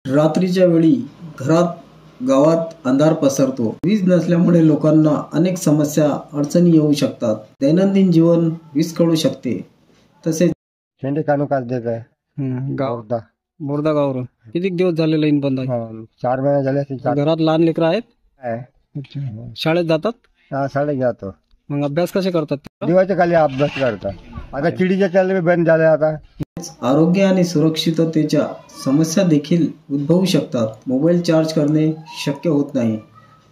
रात्रीच्या वेळी गावात अंधार पसरतो। वीज नसल्यामुळे लोकांना अनेक समस्या अडचणी येऊ शकतात। दैनंदिन जीवन विस्कळू शकते। तसेच शेंडे कानू काच देत आहे बोर्दा गावावरून किती दिवस झाले लाईन बंद आहे? 4 महिने झाले असतील. घरात लहान लेकरं आहेत? आहे. शाळेत जातात? हा, शाळेत जातो. मग अभ्यास कसे करतात? दिवाच्या खाली अभ्यास करतात. आता चिडीच्या चालले बंद झाले। आता आरोग्य आणि सुरक्षिततेच्या समस्या देखील उद्भवू शकतात। मोबाईल चार्ज करणे शक्य होत नाही।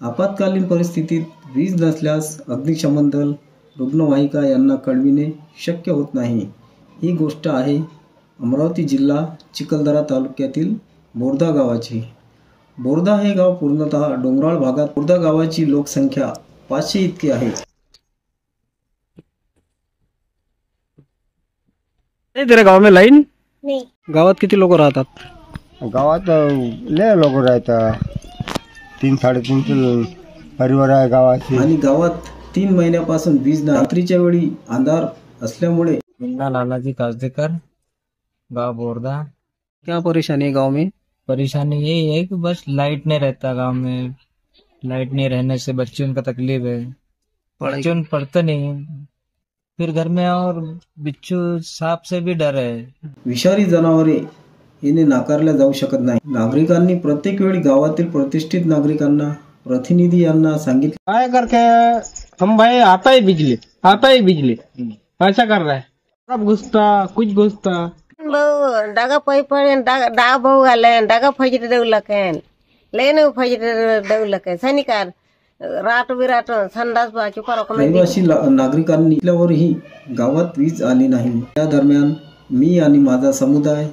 आपत्कालीन परिस्थितीत वीज नसल्यास अग्निशमन दल, रुग्णवाहिका यांना कळविणे शक्य होत नाही। ही गोष्ट आहे अमरावती जिल्हा चिखलदरा तालुक्यातील बोर्दा गावाची। बोर्दा हे गाव पूर्णतः डोंगराळ भागात। बोर्दा गावाची लोकसंख्या 500 इतकी आहे। तेरे गाव में लाईन नहीं। गावात किती लोक राहतात? गावात लय लोक राहतात। 3-3.5 परिवार आहे गावाची। आणि गावात 3 महिन्यापासून वीज नाही। रात्रीच्या वेळी अंधार असल्यामुळे मुन्ना लालाजी काजदेकर, गाँव बोर्दा। क्या परेशानी है गांव में? परेशानी यही है कि बस लाइट नहीं रहता गांव में। लाइट नहीं रहने से बच्चों का तकलीफ है। बच्चों पढ़ते नहीं, फिर घर में और बिच्छू सांप से भी डर है। विषारी जनावरे येणे नाकारल्या जाऊ शकत नाही। नागरिकांनी प्रत्येक वेळी गावातील प्रतिष्ठित नागरिकांना, प्रतिनिधी यांना सांगितले काय करके हम भाई आता ही बिजली ऐसा कर रहा है। सब घुसता कुछ घुसता बहु डागा पै पड़े डागा बहु आले डागा फजरे देऊ लकेन लेन फजरे देऊ लके सनिकार रात बिराट संडास बाचू करो। रहिवासी नागरिकांनी आपल्यावरही गावात वीज आली नाही। त्या दरम्यान मी आणि माझा समुदाय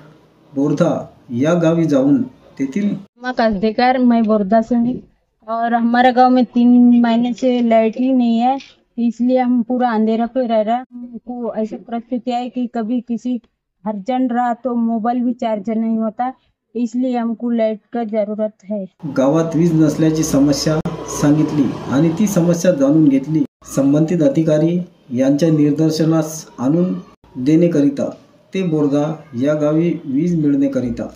बोर्दा या गावी जाऊन तेथील काजदेकर, मैं बोर्दा से हूँ और हमारे गांव में 3 महीने से लाइट ही नहीं है, इसलिए हम पूरा अंधेरा पे रह रहे हैं। हमको ऐसी परिस्थिति है कि कभी किसी अर्जेंट रहा तो मोबाइल भी चार्ज नहीं होता, इसलिए हमको लाइट का जरूरत है। गावात वीज नसल्याची समस्या सांगितली आणि ती समस्या जाणून घेतली। संबंधित अधिकारी यांच्या निदर्शनास आणून देण्याकरिता ते बोर्दा या गावी वीज मिळण्याकरिता